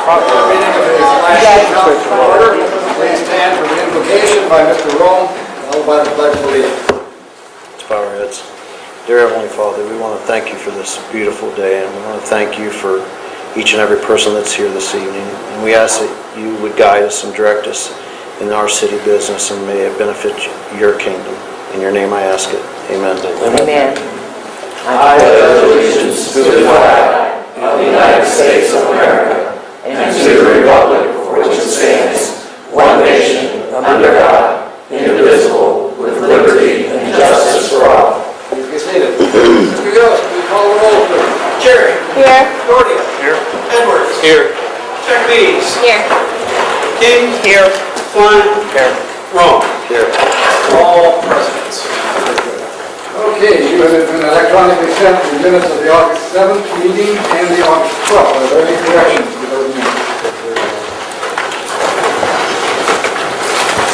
Reading of the flag comes to order. Please stand for the invocation by Mr. Rome, followed by the Pledge of Allegiance. Let's bow our heads. Dear Heavenly Father, we want to thank you for this beautiful day, and we want to thank you for each and every person that's here this evening. And we ask that you would guide us and direct us in our city business, and may it benefit your kingdom. In your name I ask it. Amen. Amen. I pledge allegiance to the flag of the United States of America and to the republic for which it stands, one nation, under God, indivisible, with liberty and justice for all. Please get seated. Mr. Gillis, will you call the roll, please? Cherry. Here. Doherty. Here. Edwards. Here. Jacobese. Here. King. Here. Klein. Here. Rome. Here. All presidents. Okay, you have been electronically sent the minutes of the August 7th meeting and the August 12th. Are there any corrections to those minutes?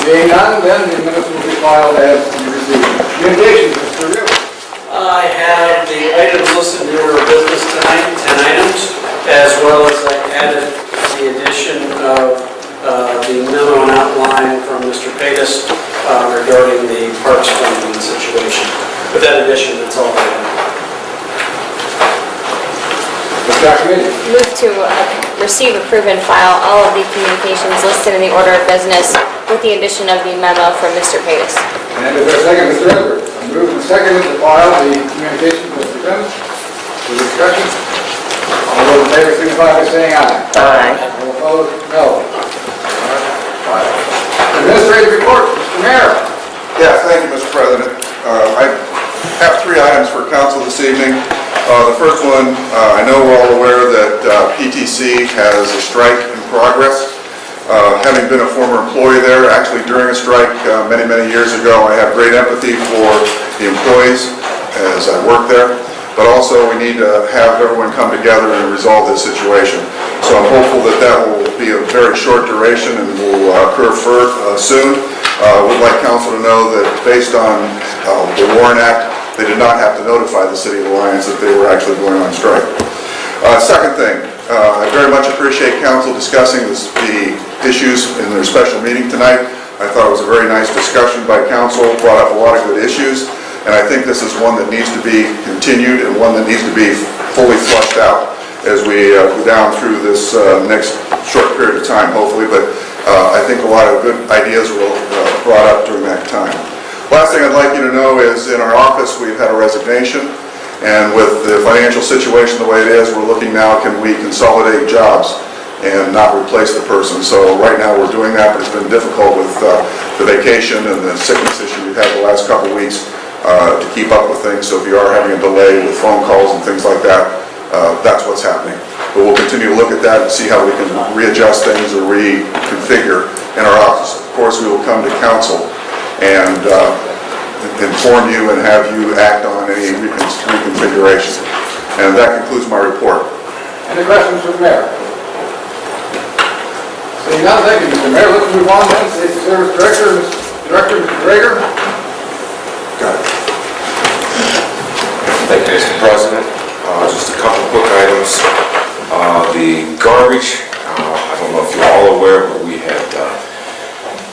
Seeing none, then the minutes will be filed as you received. Communications, Mr. Real. I have the items listed in the order of business tonight, 10 items, as well as I added the addition of the memo and outline from Mr. Paytas regarding the parks funding situation. With that addition, that's all I have. Ms. Giacometti. Move to receive, approve, and file all of the communications listed in the order of business with the addition of the memo from Mr. Paytas. And is there a second, Mr. Edwards? Moved and seconded to file the communications with the defense. For discussion. All those in favor signify by saying aye. Aye. All opposed, no. Administrative report, Mr. Mayor. Yes, thank you, Mr. President. I have 3 items for council this evening. The first one, I know we're all aware that PTC has a strike in progress. Having been a former employee there, actually during a strike many, many years ago, I have great empathy for the employees as I work there. But also we need to have everyone come together and resolve this situation. So I'm hopeful that that will be a very short duration and will occur soon. Would like council to know that based on the Warren Act, they did not have to notify the City of Alliance that they were actually going on strike. Second thing, I very much appreciate council discussing the issues in their special meeting tonight. I thought it was a very nice discussion by council, brought up a lot of good issues, and I think this is one that needs to be continued and one that needs to be fully flushed out as we go down through this next short period of time, hopefully, but I think a lot of good ideas were brought up during that time. Last thing I'd like you to know is in our office we've had a resignation, and with the financial situation the way it is, we're looking now, can we consolidate jobs and not replace the person. So right now we're doing that, but it's been difficult with the vacation and the sickness issue we've had the last couple of weeks to keep up with things. So if you are having a delay with phone calls and things like that, that's what's happening. But we'll continue to look at that and see how we can readjust things or reconfigure in our office. Of course, we will come to council and inform you and have you act on any reconfiguration. And that concludes my report. Any questions for the mayor? Seeing none, thank you, Mr. Mayor. Let's move on then. Safety Service Director, Mr. Drager. Got it. Thank you, Mr. President. Just a couple quick items. The garbage, I don't know if you're all aware, but we had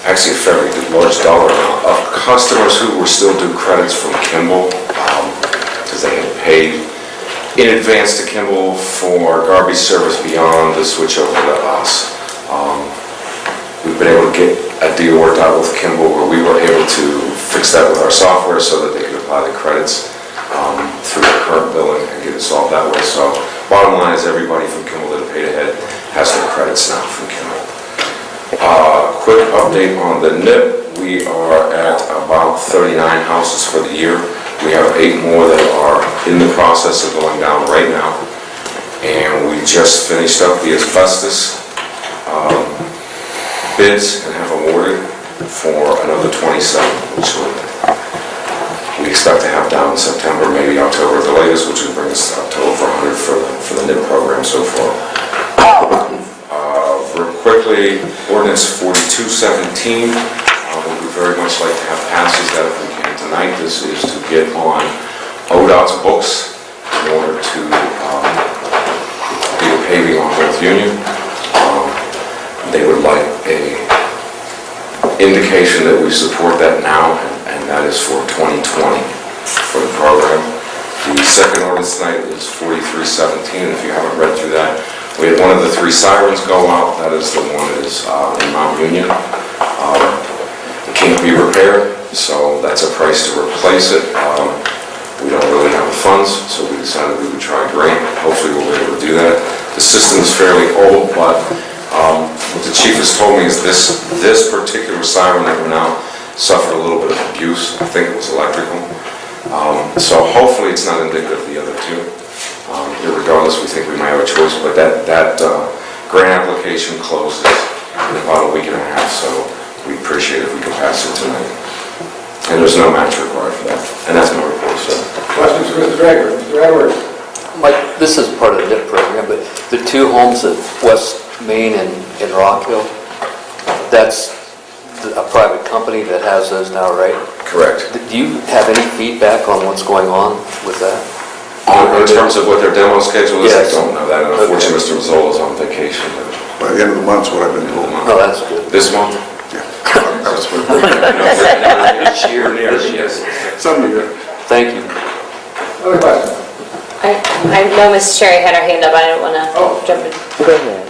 actually a fairly large dollar amount of customers who were still due credits from Kimball because they had paid in advance to Kimball for garbage service beyond the switch over to us. We've been able to get a deal worked out with Kimball where we were able to fix that with our software so that they could apply the credits through the current billing and get it solved that way. So bottom line is everybody from Kimball that paid ahead has their credits now from Kimball. Quick update on the NIP. We are at about 39 houses for the year. We have 8 more that are in the process of going down right now. And we just finished up the asbestos bids and have awarded for another 27, which we expect to have down in September, maybe October at the latest, which would bring us up to over 100 for the NIP program so far. Real quickly, ordinance 4217. We would very much like to have passes that if we can tonight. This is to get on ODOT's books in order to do paving on North Union. They would like a indication that we support that now, and that is for 2020 for the program. The second ordinance tonight is 4317. If you haven't read through that, we had one of the 3 sirens go out. That is the one that is in Mount Union. It can't be repaired, so that's a price to replace it. We don't really have the funds, so we decided we would try a grant. Hopefully we'll be able to do that. The system is fairly old, but what the chief has told me is this particular siren that we're now suffered a little bit of abuse. I think it was electrical. So hopefully it's not indicative of the other 2. Regardless, we think we might have a choice, but that grant application closes in about a week and a half, so we appreciate if we can pass it tonight. And there's no match required for that. And that's my report, sir. Questions for Mr. Drager? Mr. Edwards? Mike, this is part of the DIP program, but the 2 homes at West Main and in Rock Hill, that's a private company that has those now, right? Correct. Do you have any feedback on what's going on with that? In terms of what their demo schedule is, I Yes. don't know that. And unfortunately, Mr. Mazzola is on vacation. By the end of the month, is what I've been told. Oh, that's good. This month? Yeah. That was This year, Yes. some year. Thank you. Other questions? I know Ms. Sherry had her hand up, I didn't want Oh. to jump in. Go ahead.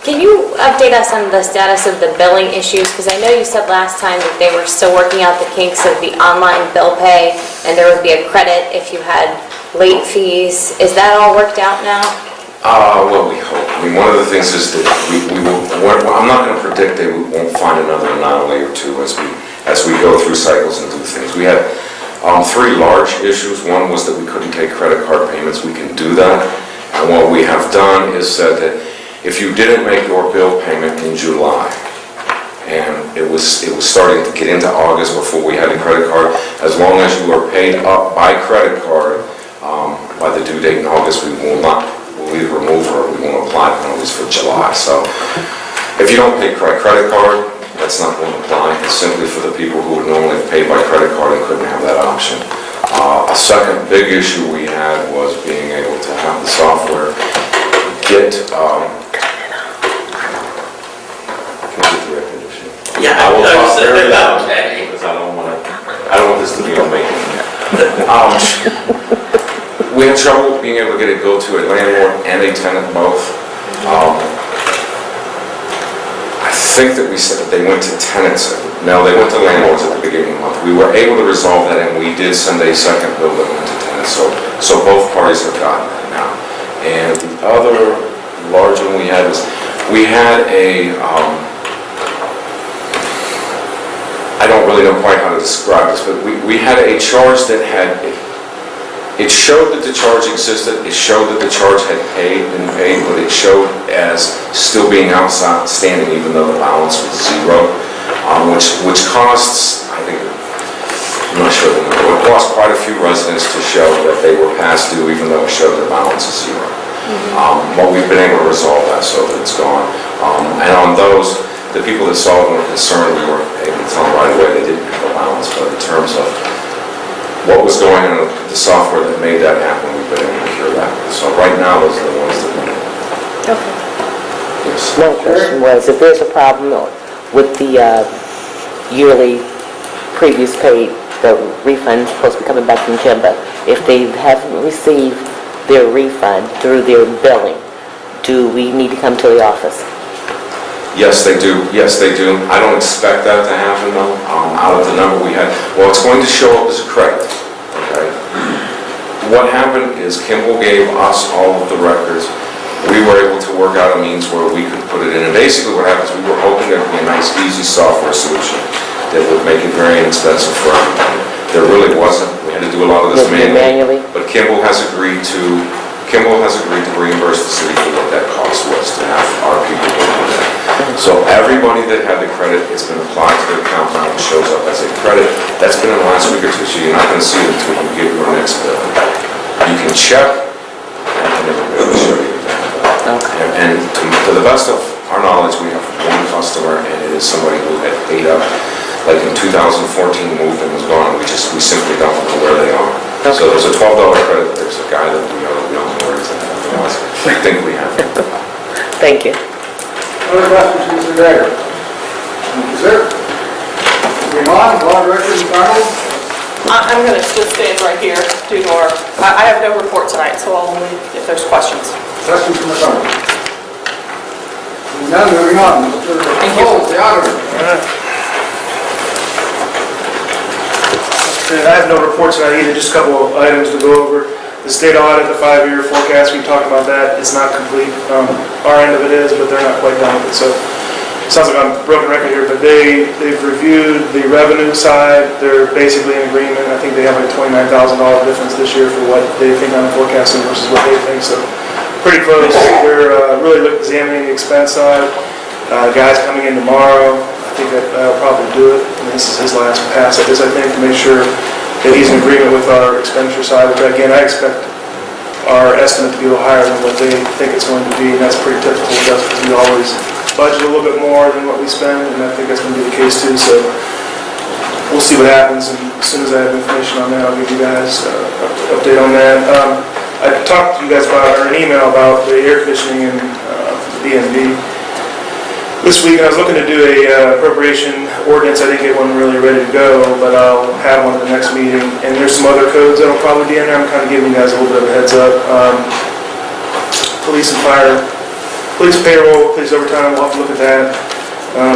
Can you update us on the status of the billing issues? Because I know you said last time that they were still working out the kinks of the online bill pay, and there would be a credit if you had late fees. Is that all worked out now? Well, we hope. I mean, one of the things is that we will, I'm not going to predict they won't find another anomaly or 2 as we go through cycles and do things. We had 3 large issues. One was that we couldn't take credit card payments. We can do that. And what we have done is said that if you didn't make your bill payment in July, and it was starting to get into August before we had a credit card, as long as you are paid up by credit card by the due date in August, we'll either remove or we won't apply penalties for July. So if you don't pay credit card, that's not going to apply. It's simply for the people who would normally have paid by credit card and couldn't have that option. A second big issue we had was being able to have the software get, Yeah, I will talk said very loud okay. because I don't want this to be on me. We had trouble being able to get it billed to a landlord and a tenant both. I think that we said that they went to tenants. No, they went to landlords at the beginning of the month. We were able to resolve that, and we did send a second bill that went to tenants. So both parties have gotten that now. And the other large one we had was, we had a, I don't really know quite how to describe this, but we had a charge that had, it showed that the charge existed, it showed that the charge had been paid, but it showed as still being outstanding even though the balance was 0, which costs, I think, I'm not sure the number, it cost quite a few residents to show that they were past due even though it showed their balance is 0. But we've been able to resolve that so that it's gone. And on those, the people that saw it were concerned, we were able to tell them right away they didn't have the balance, but in terms of what was going on in the software that made that happen, we've been able to cure that. So right now, those are the ones that we know. Okay. Yes. My question was, if there's a problem with the yearly previous paid, the refund supposed to be coming back from Kimba, if they haven't received their refund through their billing, do we need to come to the office? Yes, they do. Yes, they do. I don't expect that to happen, though, out of the number we had. Well, it's going to show up as a credit, okay? What happened is Kimball gave us all of the records. We were able to work out a means where we could put it in. And basically what happens, we were hoping there would be a nice, easy software solution that would make it very inexpensive for everybody. There really wasn't. We had to do a lot of this manually. But Kimball has agreed to reimburse the city for what that cost was to have our people do that. So everybody that had the credit, it's been applied to their account now and shows up as a credit. That's been in the last week or two, so you're not going to see it until you get your next bill. You can check, and then we'll be able to show you that. Okay. And to the best of our knowledge, we have one customer, and it is somebody who had paid up, like in 2014, moved and was gone. We simply don't know where they are. Okay. So there's a $12 credit. There's a guy that we know that we don't know where he's at. I think we have him. Thank you. Other questions from Mr. Geiger? Thank you, sir. Moving on, Law Director McDonald. I'm going to just stand right here due to our, I have no report tonight, so I'll only if there's questions. Questions from McDonald? None, moving on. Mr. Bowles, the auditor. I have no report tonight either, just a couple of items to go over. The state audit, the 5-year forecast, we talked about that, it's not complete. Our end of it is, but they're not quite done with it, so it sounds like I'm a broken record here, but they've reviewed the revenue side, they're basically in agreement. I think they have like $29,000 difference this year for what they think I'm forecasting versus what they think, so pretty close. They're really examining the expense side. Guy's coming in tomorrow. I think that'll probably do it. And this is his last pass at this, I think, to make sure that he's in agreement with our expenditure side, which again, I expect our estimate to be a little higher than what they think it's going to be, and that's pretty typical with us because we always budget a little bit more than what we spend, and I think that's going to be the case too, so we'll see what happens, and as soon as I have information on that, I'll give you guys an update on that. I talked to you guys about, or an email about the air conditioning and the B&B this week, and I was looking to do a appropriation ordinance. I didn't get one really ready to go, but I'll have one at the next meeting. And there's some other codes that'll probably be in there. I'm kind of giving you guys a little bit of a heads up. Police and fire, police payroll, police overtime, we'll have to look at that,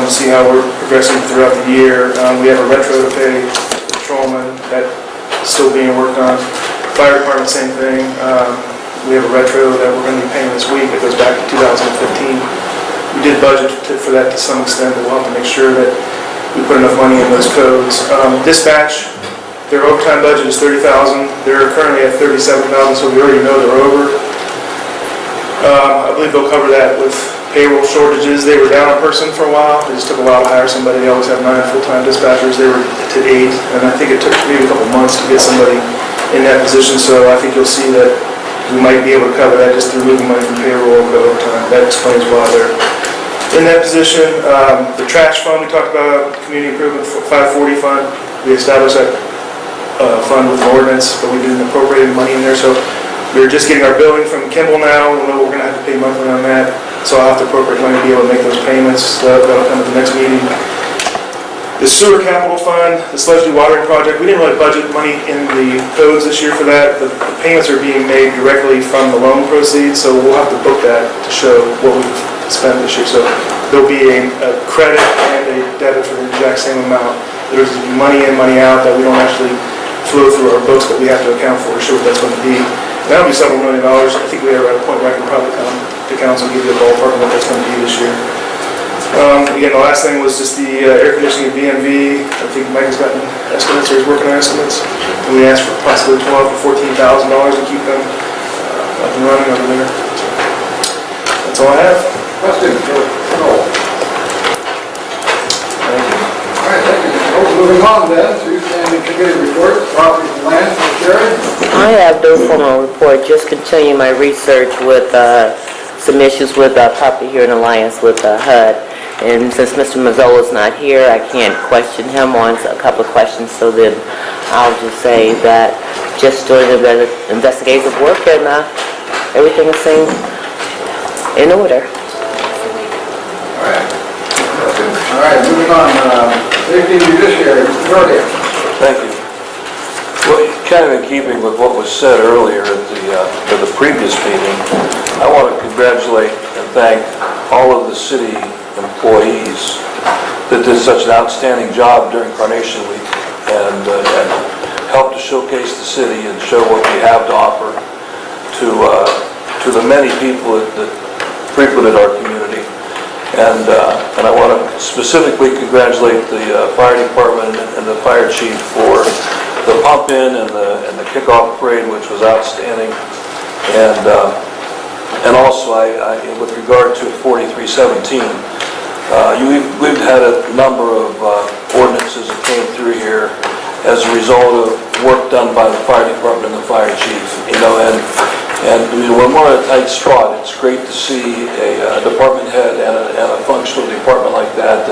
see how we're progressing throughout the year. We have a retro to pay patrolman that's still being worked on. Fire department, same thing. We have a retro that we're going to be paying this week. It goes back to 2015. We did budget for that to some extent, but we'll have to make sure that we put enough money in those codes. Dispatch, their overtime budget is $30,000. They're currently at $37,000, so we already know they're over. I believe they'll cover that with payroll shortages. They were down a person for a while. It just took a while to hire somebody. They always have 9 full-time dispatchers. They were to 8, and I think it took maybe a couple months to get somebody in that position, so I think you'll see that we might be able to cover that just through moving money from payroll to overtime. That explains why they're in that position. The trash fund, we talked about, community improvement 540 fund. We established that fund with an ordinance, but we didn't appropriate any money in there, so we're just getting our billing from Kimball now. We'll know we're going to have to pay monthly on that, so I'll have to appropriate money to be able to make those payments. That'll come at the next meeting. The sewer capital fund, the sludge dewatering project, we didn't really budget money in the codes this year for that. The payments are being made directly from the loan proceeds, so we'll have to book that to show what we've spent this year. So there'll be a credit and a debit for the exact same amount. There's money in, money out that we don't actually flow through our books, but we have to account for to show what that's going to be. That'll be several $1 million. I think we are at a point where I can probably come to council and give you a ballpark of what that's going to be this year. Again, the last thing was just the air conditioning at B&V. I think Mike has gotten estimates, or he's working on estimates. And we asked for possibly $12,000 to $14,000 to keep them up and running over there. So that's all I have. Questions? No. Thank you. All right, thank you. Well, moving on then to standing committee reports, property and land, Sherry. I have no formal report, just continue my research with some issues with property here in Alliance with HUD. And since Mr. Mazzola's not here, I can't question him on a couple of questions, so then I'll just say that just doing the investigative work and everything is in order. All right. All right, moving on. Safety and judiciary, Mr. Brody. Thank you. Well, kind of in keeping with what was said earlier at the previous meeting, I want to congratulate and thank all of the city employees that did such an outstanding job during Carnation Week and helped to showcase the city and show what we have to offer to the many people that frequented our community. And I want to specifically congratulate the fire department and the fire chief for the pump-in and the kickoff parade, which was outstanding. And also, with regard to 4317, we've had a number of ordinances that came through here as a result of work done by the fire department and the fire chief. And when we're at a tight spot, it's great to see a department head and a functional department like that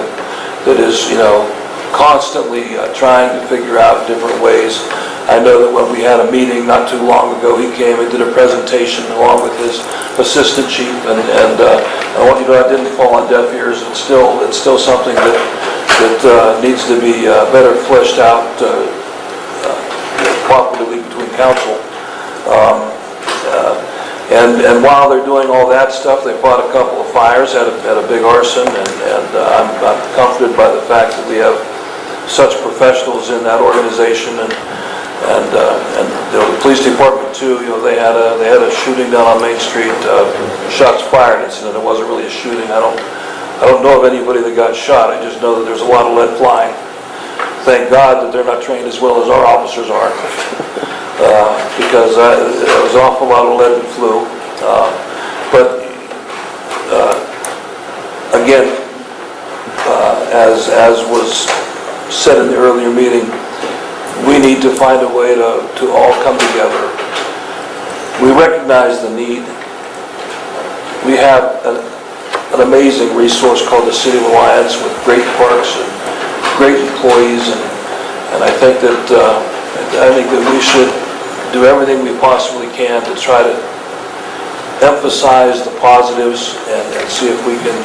is constantly trying to figure out different ways. I know that when we had a meeting not too long ago, he came and did a presentation along with his assistant chief, and I want you to didn't fall on deaf ears. It's still something that needs to be better fleshed out cooperatively between council. And while they're doing all that stuff, they fought a couple of fires, had a big arson, and I'm comforted by the fact that we have such professionals in that organization, and the police department too. They had a shooting down on Main Street, shots fired incident. It wasn't really a shooting. I don't know of anybody that got shot. I just know that there's a lot of lead flying. Thank God that they're not trained as well as our officers are, because there was an awful lot of lead that flew. But again, as was said in the earlier meeting, we need to find a way to all come together. We recognize the need. We have an amazing resource called the City of Alliance with great parks and great employees, and I think that we should do everything we possibly can to try to emphasize the positives and see if we can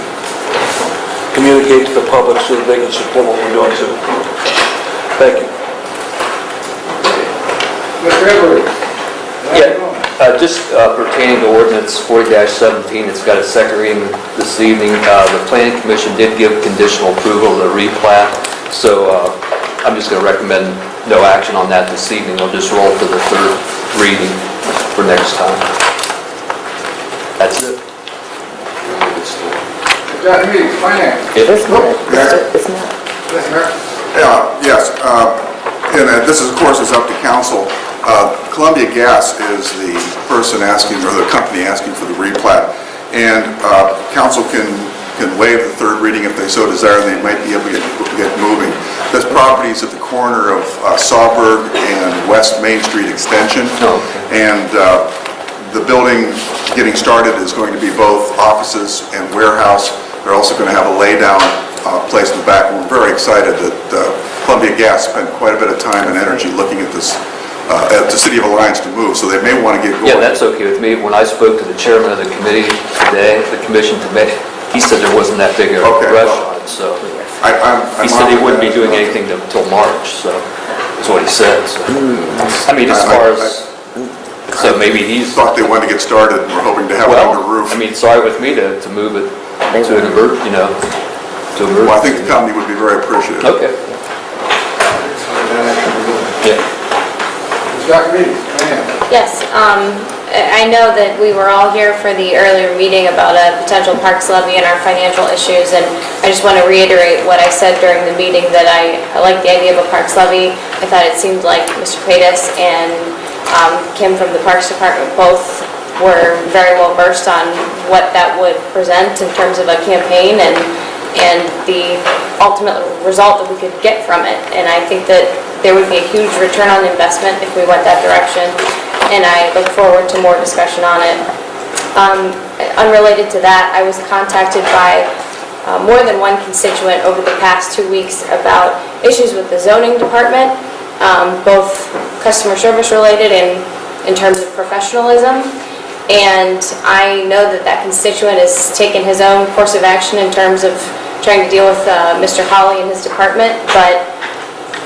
communicate to the public so that they can support what we're doing too. Thank you. Mr. Edwards? Yeah, just pertaining to ordinance 40-17, it's got a second reading this evening. The Planning Commission did give conditional approval of the replat, so I'm just going to recommend no action on that this evening. We'll just roll to the third reading for next time. That's it. Johnny Meeks, Finance. It's not. It's not. Yes, Mayor. Yes, and this is, of course, is up to council. Columbia Gas is the person asking, or the company asking for the replat, and council can waive the third reading if they so desire, and they might be able to get moving. This property is at the corner of Sawberg and West Main Street Extension, and the building getting started is going to be both offices and warehouse. They're also going to have a lay-down place in the back, and we're very excited that Columbia Gas spent quite a bit of time and energy looking at this, at the City of Alliance to move, so they may want to get going. Yeah, that's okay with me. When I spoke to the chairman of the committee today, the commission today, he said there wasn't that big of a rush on it, so. He said he wouldn't be doing anything until March, so that's what he said. So. I mean, as far as, so maybe he's... Thought they wanted to get started, and we're hoping to have it under roof. I mean, it's all right with me to move it to an to emergency. Well, I think the company would be very appreciative. Okay. Yeah. Dr. Meeks, Finance. Yes, I know that we were all here for the earlier meeting about a potential parks levy and our financial issues, and I just want to reiterate what I said during the meeting, that I like the idea of a parks levy. I thought it seemed like Mr. Paitis and Kim from the Parks Department both were very well versed on what that would present in terms of a campaign and the ultimate result that we could get from it. And I think that there would be a huge return on investment if we went that direction, and I look forward to more discussion on it. Unrelated to that, I was contacted by more than one constituent over the past 2 weeks about issues with the zoning department, both customer service related and in terms of professionalism. And I know that that constituent has taken his own course of action in terms of trying to deal with Mr. Hawley and his department, but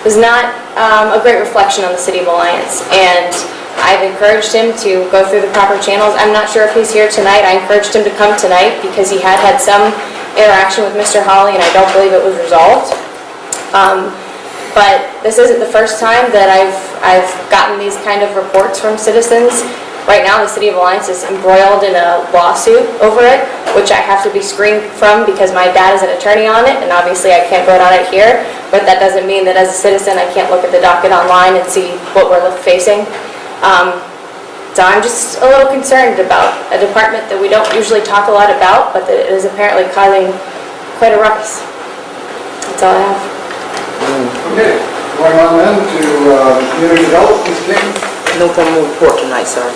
was not a great reflection on the City of Alliance. And I've encouraged him to go through the proper channels. I'm not sure if he's here tonight. I encouraged him to come tonight because he had some interaction with Mr. Hawley, and I don't believe it was resolved. But this isn't the first time that I've gotten these kind of reports from citizens. Right now, the City of Alliance is embroiled in a lawsuit over it, which I have to be screened from because my dad is an attorney on it, and obviously I can't vote on it here. But that doesn't mean that as a citizen I can't look at the docket online and see what we're facing. So I'm just a little concerned about a department that we don't usually talk a lot about, but that is apparently causing quite a ruckus. That's all I have. Okay, going on then to community health, Ms. King. No formal report tonight, sir.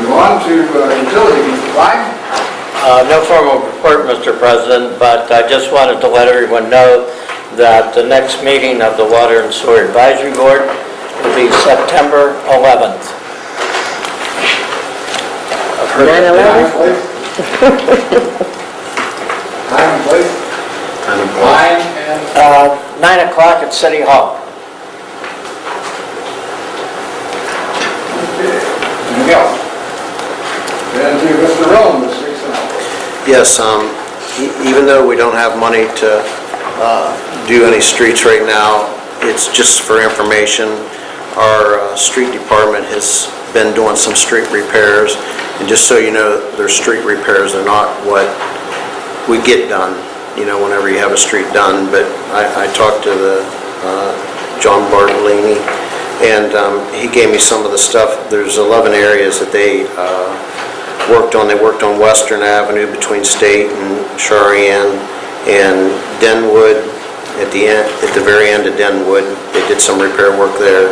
Move on to utility, Mr. Klein. No formal report, Mr. President, but I just wanted to let everyone know that the next meeting of the Water and Sewer Advisory Board will be September 11th. 9/11? 9 o'clock at City Hall. Anything else? Then to Mr. Rowland, this week's announcement. Yes, even though we don't have money to do any streets right now, it's just for information. Our street department has been doing some street repairs, and just so you know, their street repairs are not what we get done, whenever you have a street done, but I talked to the John Bartolini, and he gave me some of the stuff. There's 11 areas that they worked on. They worked on Western Avenue between State and Cheyenne, and Denwood at the very end of Denwood. They did some repair work there.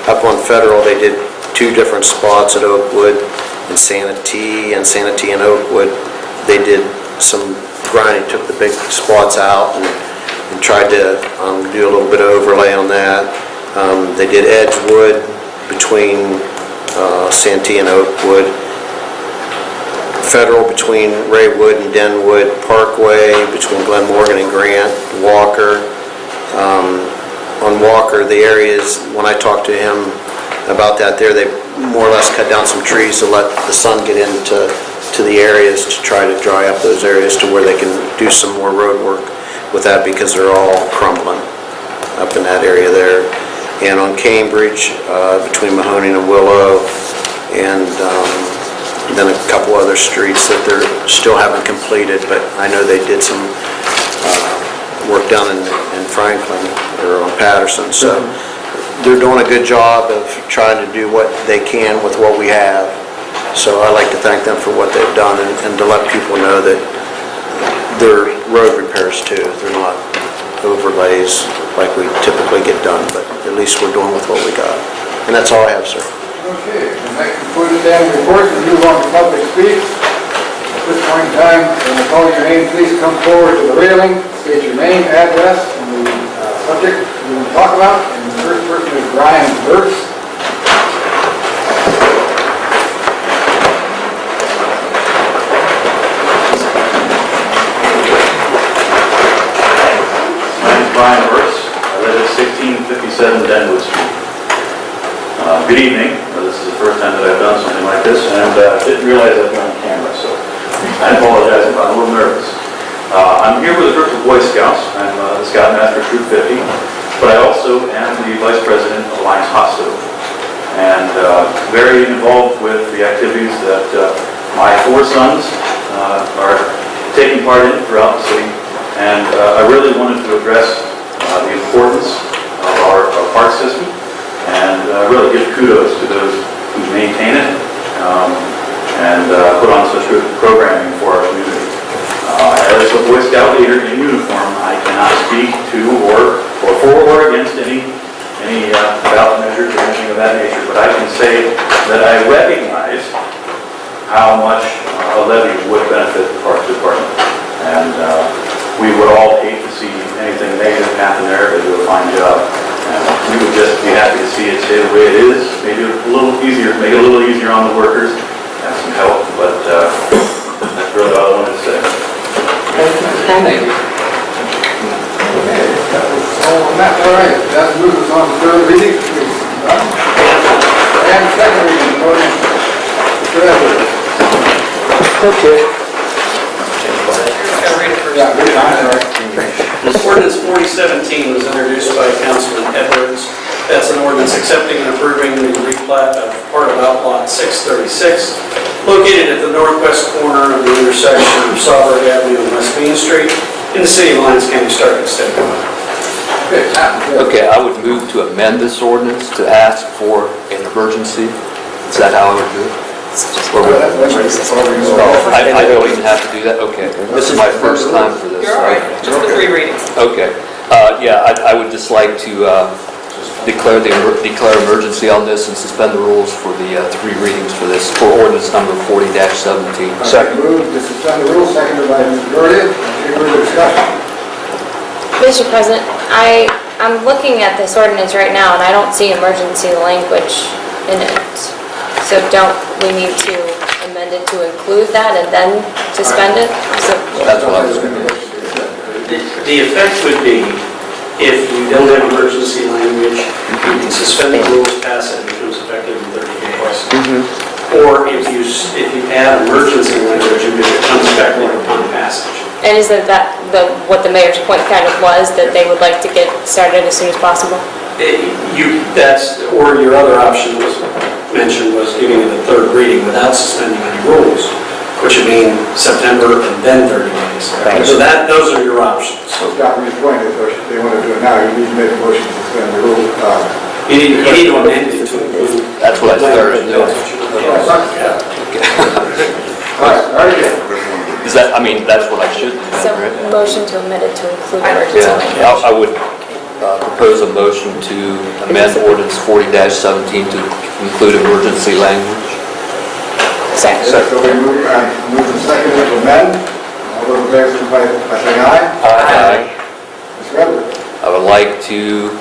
Up on Federal, they did 2 different spots at Oakwood and Santee and Oakwood. They did some grinding, took the big spots out and tried to do a little bit of overlay on that. They did Edgewood between Santee and Oakwood. Federal between Raywood and Denwood, Parkway between Glen Morgan and Grant, Walker. On Walker, the areas, when I talked to him about that there, they more or less cut down some trees to let the sun get into the areas to try to dry up those areas to where they can do some more road work with that, because they're all crumbling up in that area there. And on Cambridge, between Mahoning and Willow, and then a couple other streets that they're still haven't completed, but I know they did some work down in Franklin or on Patterson. So they're doing a good job of trying to do what they can with what we have. So I'd like to thank them for what they've done, and to let people know that they're road repairs too. They're not overlays like we typically get done, but at least we're doing with what we got. And that's all I have, sir. Okay, and that concludes the damn report. We move on to public speech. At this point in time, when I call your name, please come forward to the railing, state your name, address, and the subject you want to talk about. And the first person is Brian Burks. My name is Brian Burks. I live at 1657 Denwood Street. Good evening. This is the first time that I've done something like this, and didn't realize I'd been on camera, so I apologize if I'm a little nervous. I'm here with a group of Boy Scouts. I'm the Scoutmaster of Troop 50, but I also am the Vice President of Alliance Hospital, and very involved with the activities that my 4 sons are taking part in throughout the city. And I really wanted to address the importance of our park system, and really give kudos to those who maintain it and put on such good programming for our community. As a Boy Scout leader in uniform, I cannot speak to or for or against any ballot measures or anything of that nature, but I can say that I recognize how much a levy would benefit the Parks Department. And we would all hate to see anything negative happen there. They do a fine job. And we would just be happy to see it stay the way it is, maybe a little easier, make it a little easier on the workers, have some help, but that's really all I wanted to say. Thank you. Okay, that was all on that. All right, that moves us on to third reading. And second reading, ordinance. Mr. Edwards. Okay. Gotta read it first. Yeah, read it, I'm sorry. Ordinance 4017 was introduced by Councilman Edwards. That's an ordinance accepting and approving the replat of part of Outlot 636, located at the northwest corner of the intersection of Sawburg Avenue and West Main Street in the city of Lyons County, starting State. Okay, Okay, I would move to amend this ordinance to ask for an emergency. Is that how I would do it? I don't even have to do that? Okay. This is my first time for this. You're all right, just the 3 readings. Okay. Yeah, I would just like to declare emergency on this and suspend the rules for the 3 readings for this, for ordinance number 40-17. Second. Moved to suspend the rules, seconded by Ms. Jordan. Any further discussion? Mr. President, I'm looking at this ordinance right now, and I don't see emergency language in it. So don't we need to amend it to include that and then suspend it? So That's what I was going to do. The effect would be If you don't have emergency language, you can suspend the rules, pass it, and it becomes effective in 30 days. Or if you add emergency language, it becomes effective upon passage. And isn't that what the mayor's point kind of was, that they would like to get started as soon as possible? Or your other option was mentioned was giving it a third reading without suspending any rules, which would mean September and then 30 days. So those are your options. So Scott, your point is, if they want to do it now, you need to make a motion to suspend the rule. You need to amend it to include. That's what I started doing. All right, very good. Is that, I mean, that's what I should do, So right? motion to amend it to include emergency Yeah, language. I would propose a motion to amend ordinance 40-17 to include emergency language. Second. So we move and second to amend. All those in favor, signify by saying aye. Aye. Mr. Edwards? I would like to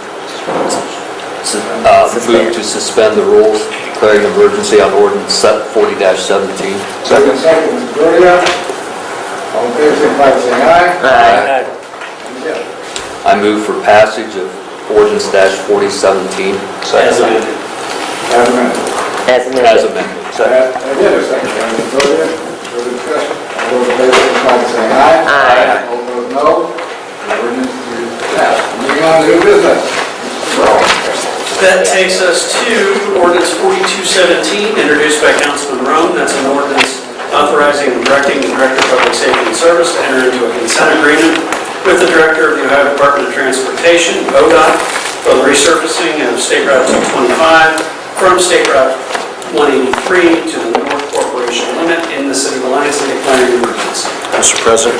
move to suspend the rules, declaring emergency on ordinance 40-17. Second. Second, Mr. Gloria. All in favor, signify by saying aye. Aye. Yes. I move for passage of ordinance -4017. As amended. As amended. As amended. As amended. Again, a second, Mr. Gloria. Further discussion. All those in favor, signify by saying aye. Aye. All those no. The ordinance is passed. Moving on to new business. That takes us to ordinance 4217, introduced by Councilman Rome. That's an ordinance authorizing and directing the Director of Public Safety and Service to enter into a consent agreement with the Director of the Ohio Department of Transportation, ODOT, for the resurfacing of State Route 225 from State Route 183 to the North Corporation limit in the city of Alliance and declaring an emergency. Mr. President,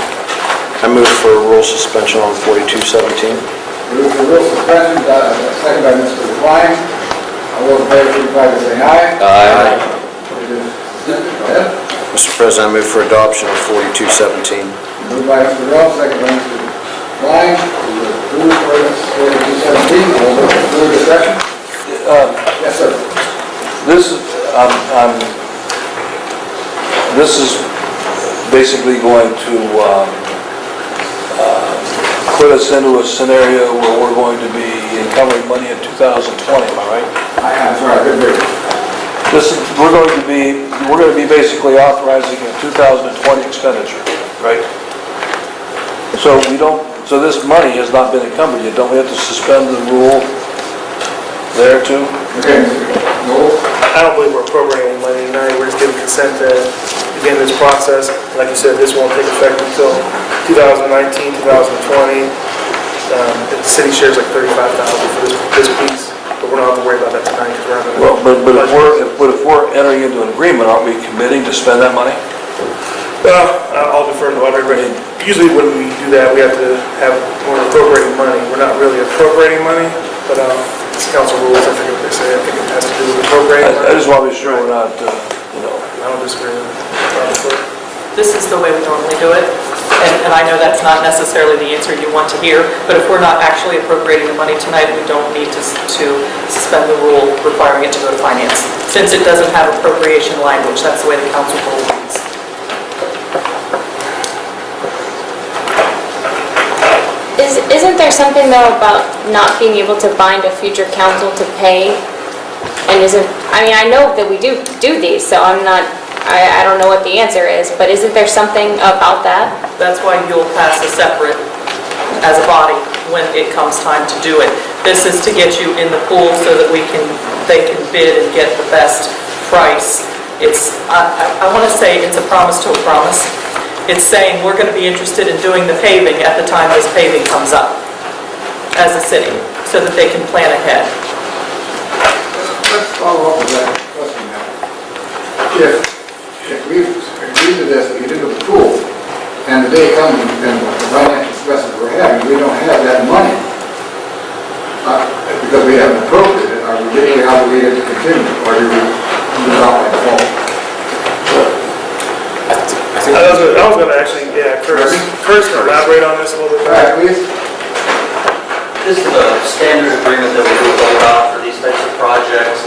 I move for a rule suspension on 4217. Move for rule suspension, second by Mr. Klein. All those in favor, signify by saying aye. Aye. Go ahead. Mr. President, I move for adoption of 4217. Moved by Mr. Rome, second by Mr. Klein. To approve ordinance 4217. All those in favor, discussion? Yes, sir. This is basically going to put us into a scenario where we're going to be encumbering money in 2020, am I right? I'm sorry, I couldn't hear you. We're going to be basically authorizing a 2020 expenditure, right? So this money has not been encumbered yet. Don't we have to suspend the rule there too? Okay, Noel? I don't believe we're appropriating money tonight, we're just giving consent to begin this process. Like you said, this won't take effect until 2019, 2020. The city shares like $35,000 for this piece, but we're not have to worry about that tonight because we're not going to... But if we're entering into an agreement, aren't we committing to spend that money? I'll defer to everybody. Usually when we do that, we have to have, we're appropriating money. We're not really appropriating money, but it's council rules, I forget what they say. I think it has to do with appropriating money. I just want to be sure we're not, I don't disagree with it. This is the way we normally do it, and I know that's not necessarily the answer you want to hear, but if we're not actually appropriating the money tonight, we don't need to suspend the rule requiring it to go to finance. Since it doesn't have appropriation language, that's the way the council rule reads. Isn't there something though about not being able to bind a future council to pay? And I know that we do these, so I don't know what the answer is, but isn't there something about that? That's why you'll pass a separate, as a body, when it comes time to do it. This is to get you in the pool so that they can bid and get the best price. I want to say it's a promise to a promise. It's saying we're going to be interested in doing the paving at the time this paving comes up as a city, so that they can plan ahead. Let's follow up with that question now. If we agree to this, we get into the pool, and the day comes and the financial stresses we're having, we don't have that money, because we haven't appropriated it, are we legally obligated to continue, or do we move it out by default? I was going to actually, Curtis can elaborate on this a little bit. All right, please. This is a standard agreement that we do with ODOT for these types of projects.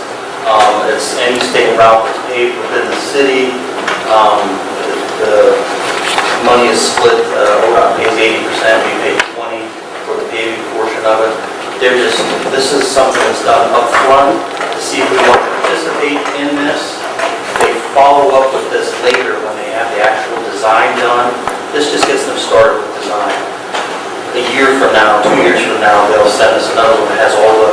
It's any state route that's paved within the city. The money is split. ODOT pays 80%, we pay 20% for the paving portion of it. This is something that's done up front to see if we want to participate in this. They follow up with this later when they have the actual design done. This just gets them started with design. A year from now, 2 years from now, they'll send us another one that has all the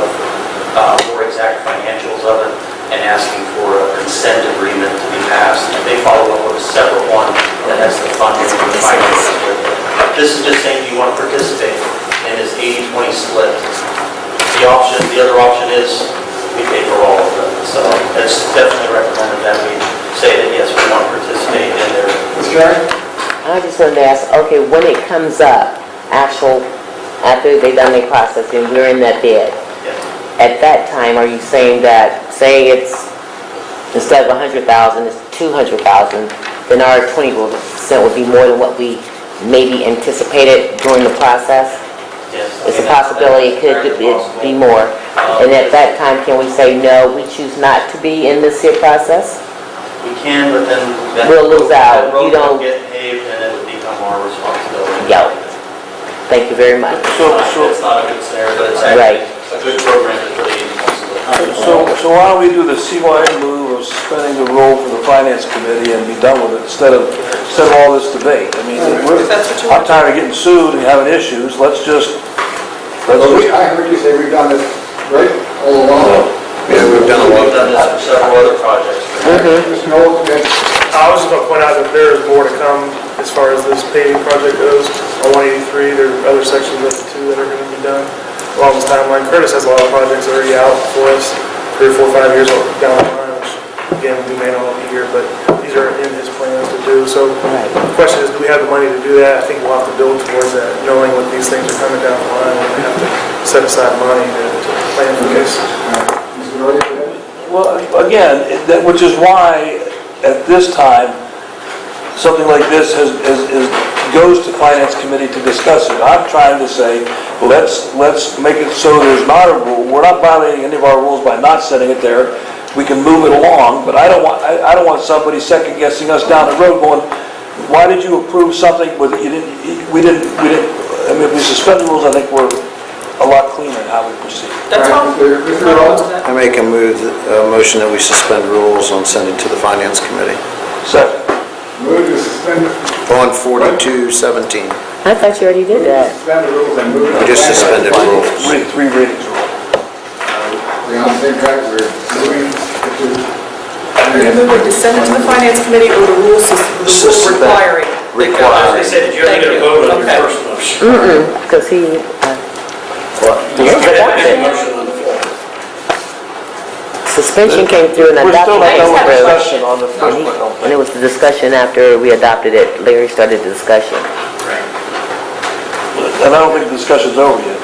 more exact financials of it and asking for a consent agreement to be passed. And they follow up with a separate one that has the funding and the finances with it. This is just saying you want to participate in this 80-20 split. The other option is we pay for all of it. So it's definitely recommended that we say that yes, we want to participate in there. Mr. Chairman? I just wanted to ask, okay, when it comes up, after they've done their processing, we're in that bid. Yes. At that time, are you saying that, say it's, instead of 100,000, it's 200,000, then our 20% would be more than what we maybe anticipated during the process? Yes. It's a possibility it could be more. And at that time, can we say, no, we choose not to be in this here process? We can, but then that We'll lose out. that road You don't- will get paved and it would become our responsibility. Yeah. Thank you very much. It's not a good scenario, but it's Right. actually a good program to put in. So why don't we do the CYA move of suspending the rule for the finance committee and be done with it instead of all this debate? I mean, If that's what you I'm want. tired of getting sued and having issues, let's just. I heard you say we've done this, right, all along. Yeah, we've done a lot We've of done this for several other projects. Mr. Knowles, okay. I was just going to point out that there is more to come as far as this paving project goes. On 183, there are other sections of it too that are going to be done along this timeline. Curtis has a lot of projects already out for us, 3 or 4 or 5 years down the line, which again, we may not be here, but these are in his plans to do. So the question is, do we have the money to do that? I think we'll have to build towards that, knowing what these things are coming down the line. We have to set aside money to plan for this. Mr. Doyle, go ahead. Well, again, which is why, at this time, something like this goes to finance committee to discuss it. I'm trying to say, let's make it so there's not a rule. We're not violating any of our rules by not setting it there. We can move it along, but I don't want somebody second guessing us down the road going, why did you approve something with we didn't, I mean, if we suspend the rules, I think we're a lot cleaner in how we proceed. That's all. Mr. Knowles? I make a motion that we suspend rules on sending to the finance committee Second. Move to suspend, on 4217. I thought you already did that. suspend the rules and move it. We just suspended rules. Three readings rule. We're on the same track, we're moving to... To send it to the finance committee or the rules requiring? I said, did you ever get a vote on your Okay. first motion? Because he, You had a motion on the floor. suspension came through and We're adoption still not came done with through. discussion on the first one, I don't And think. it was the discussion after we adopted it, Larry started the discussion. And I don't think the discussion's over yet.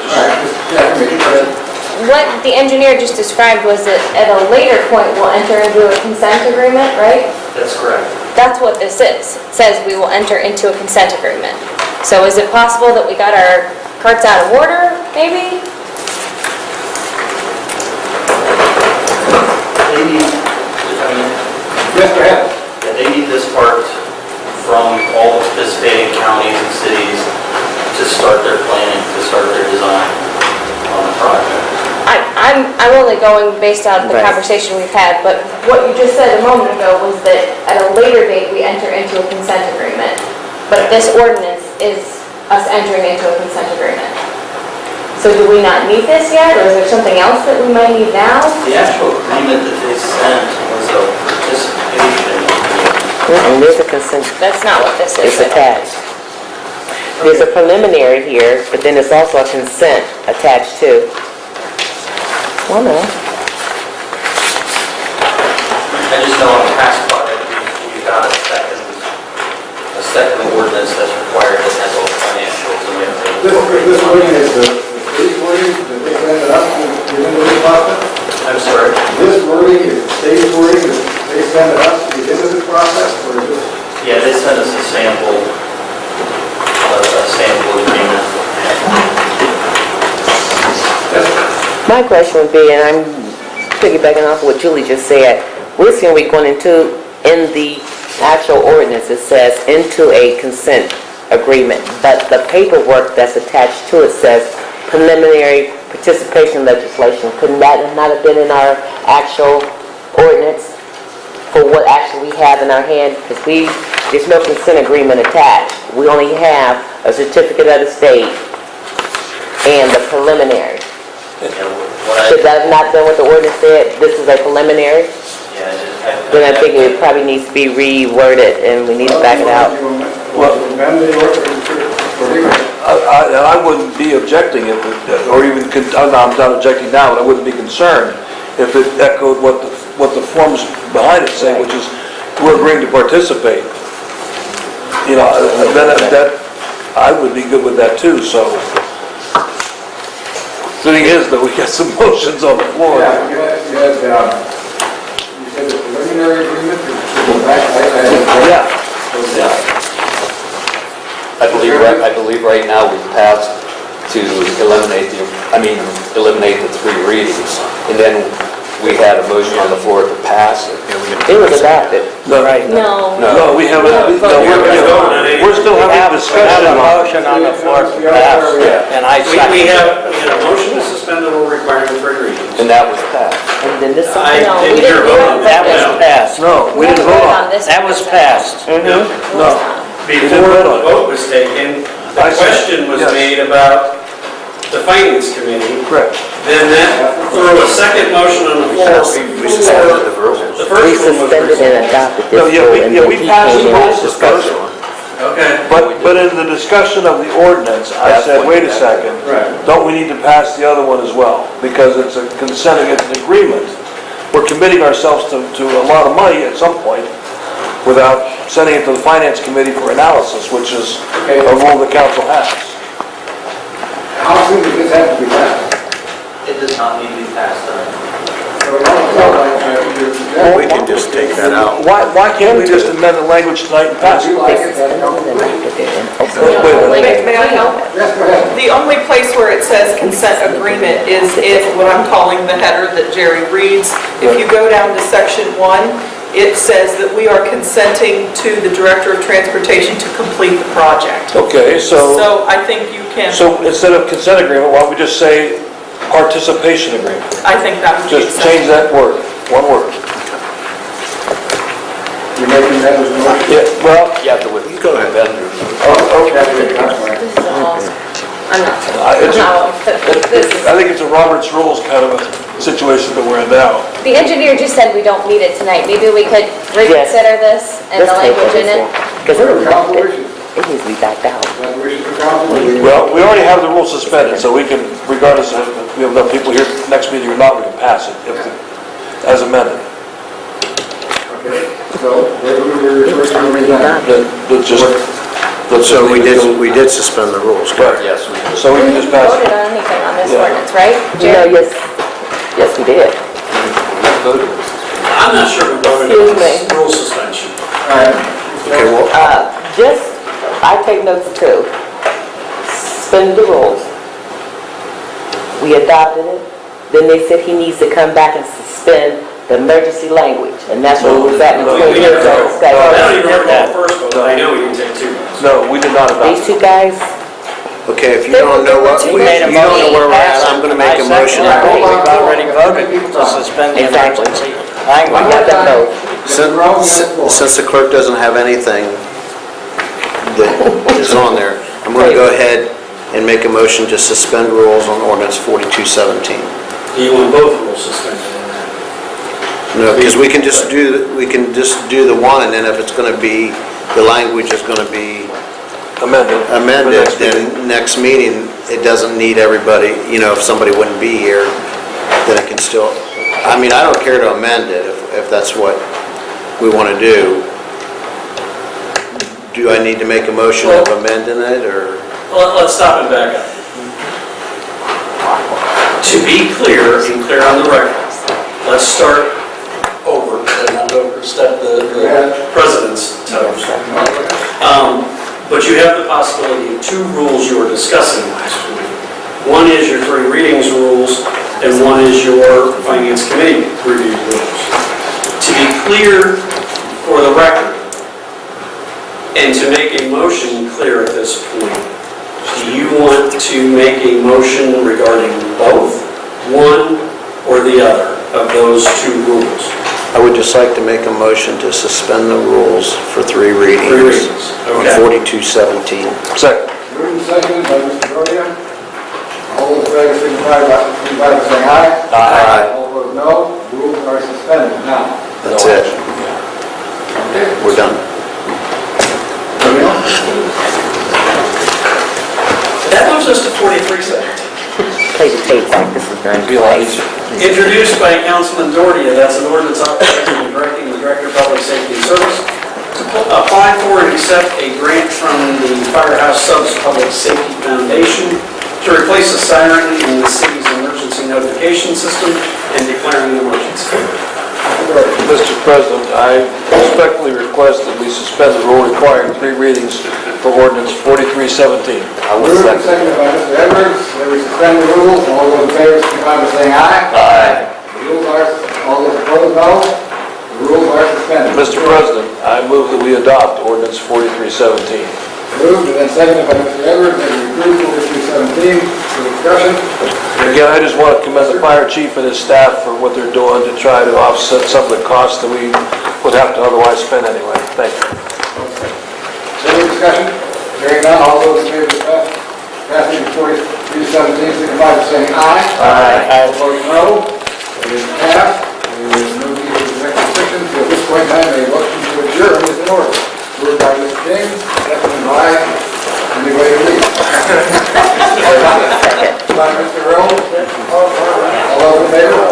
What the engineer just described was that at a later point, we'll enter into a consent agreement, right? That's correct. That's what this is. It says we will enter into a consent agreement. So is it possible that we got our carts out of order, maybe? They need, I mean, Yes, go ahead. yeah, they need this part from all the participating counties and cities to start their planning, to start their design on the project. I'm only going based on the Right. conversation we've had, but what you just said a moment ago was that at a later date, we enter into a consent agreement. But this ordinance is us entering into a consent agreement. So do we not need this yet, or is there something else that we might need now? The actual agreement that they sent was a participation agreement. And there's a consent, That's not what this is. it's attached. There's a preliminary here, but then there's also a consent attached too. Well, no. I just know on the past project, we got a second ordinance that's required that has all the financials and we have to. This wording is the state wording that they send it up to get into this process? I'm sorry. This wording is the state wording that they send it up to get into this process, or is this? Yeah, they sent us a sample agreement. My question would be, and I'm piggybacking off what Julie just said, we're saying we're going into, in the actual ordinance, it says into a consent agreement, but the paperwork that's attached to it says preliminary participation legislation. Couldn't that not have been in our actual ordinance for what actually we have in our hand? Because there's no consent agreement attached. We only have a certificate of the state and the preliminary. Should that have not been what the ordinance said? This is a preliminary? Then I think it probably needs to be reworded and we need to back it out. I wouldn't be objecting if it, or even, I'm not objecting now, but I wouldn't be concerned if it echoed what the forms behind it say, which is, we're agreeing to participate. You know, then that, I would be good with that too, so. The thing is, though, we got some motions on the floor. Yeah, you said the preliminary agreement? Yeah. I believe right now we've passed to eliminate the 3 readings. And then we had a motion on the floor to pass it. It was adopted. No, No. we haven't, we're still having a discussion a on it. motion on the floor to pass, and I second We it. had a motion to suspend the rule requiring 3 readings. And that was passed. And then this is I No, we didn't hear a didn't vote on That that. was passed. No, we didn't vote on it. this. That was passed. No. Before the vote was taken, the question was made about the finance committee. Correct. Then that threw a second motion on the floor before the We first one was suspended and resolved. adopted No, this yeah, rule, we- and yeah, then we he passed came the in rules and the discussed first it. one. Okay. But in the discussion of the ordinance, I That's said, what wait you a have. second, Right. don't we need to pass the other one as well? Because it's a consent, it's an agreement. We're committing ourselves to a lot of money at some point without sending it to the finance committee for analysis, which is a rule the council has. How soon does this have to be passed? It does not need to be passed tonight. We can just take that out. Why can't we just amend the language tonight and pass it? like it, then don't do it. May I help? Yes, go ahead. The only place where it says consent agreement is if, what I'm calling the header that Jerry reads, if you go down to section 1, it says that we are consenting to the Director of Transportation to complete the project. Okay, so I think you can, instead of consent agreement, why don't we just say participation agreement? I think that would be Just change acceptable. that word, one word. You're making that as a motion? Yeah, well, You have to with Go ahead. vendors. Okay, that's fine. This is all, I'm not, it's a- no, this is, I think it's a Robert's Rules kind of a situation that we're in now. the engineer just said we don't need it tonight. Maybe we could reconsider this and the Let's take language in it. Because it was Council adopted. wishes. It needs to be backed out. That wishes of council? Well, we already have the rule suspended, so we can, regardless of if we have enough people here next meeting or not, we can pass it as amended. Okay, so, where do we refer to the resign? Let's just, So we did suspend the rules, correct? Yes, we did. so we can just We pass voted it. on anything on this Yeah. ordinance, right? No, Jerry? yes, we did. We voted. I'm not sure we voted on this rule suspension. All right. Okay, well, I take notes too. Suspend the rules. We adopted it. Then they said he needs to come back and suspend the emergency language. And that's what was at between We his never- I don't even discussion. recall the first vote, but I know we didn't take 2 votes. No, we did not adopt These it. two guys, okay, if you don't know what, You we- made you a don't know motion. where we're at, I'm gonna make a motion. I second it. We've already voted to suspend the Exactly. emergency we language. got them both. Since the clerk doesn't have anything that is on there, I'm gonna go ahead and make a motion to suspend rules on ordinance 4217. Do you want both rules suspended? No, because we can just do the one, and then if it's gonna be, the language is gonna be Amended. amended, For next meeting. then next meeting, it doesn't need everybody, if somebody wouldn't be here, then it can still, I mean, I don't care to amend it if that's what we want to do. Do I need to make a motion of amending it, or? Well, let's stop and back up. To be clear and clear on the record, let's start over and not overstep the president's toes. But you have the possibility of 2 rules you were discussing last week. One is your 3 readings rules, and one is your finance committee review rules. To be clear for the record, and to make a motion clear at this point, do you want to make a motion regarding both, one or the other of those two rules? I would just like to make a motion to suspend the rules for 3 readings. 3 readings, On okay. 4217. Second. Moved and seconded by Mr. Doria. All those in favor signify by saying aye. Aye. All opposed, no. Rules are suspended. Now, That's it. We're done. moving on. That moves us to 4317. Play the tape back, this is done twice. Introduced by Councilman Doria, that's an ordinance authorizing and directing the Director of Public Safety and Service to apply for and accept a grant from the Firehouse Subs Public Safety Foundation to replace a siren in the city's emergency notification system and declaring an emergency. Mr. President, I respectfully request that we suspend the rule requiring 3 readings for ordinance 4317. I would Moved and second. seconded by Mr. Edwards, that we suspend the rules. All those in favor signify by saying aye. Aye. The rules are, all those opposed, no. The rules are suspended. Mr. President, I move that we adopt ordinance 4317. Moved and then seconded by Mr. Edwards, that we approve 4317. For discussion. Again, I just want to commend the fire chief and his staff for what they're doing to try to offset some of the costs that we would have to otherwise spend anyway. Thank you. Further discussion? Hearing none, all those in favor of passing 4317 signify by saying aye. Aye. All opposed, no. It is passed. We will move to the executive session. So at this point in time, a motion to adjourn is in order. Moved by Mr. James, seconded by anybody please. By Mr. Earl. All those in favor?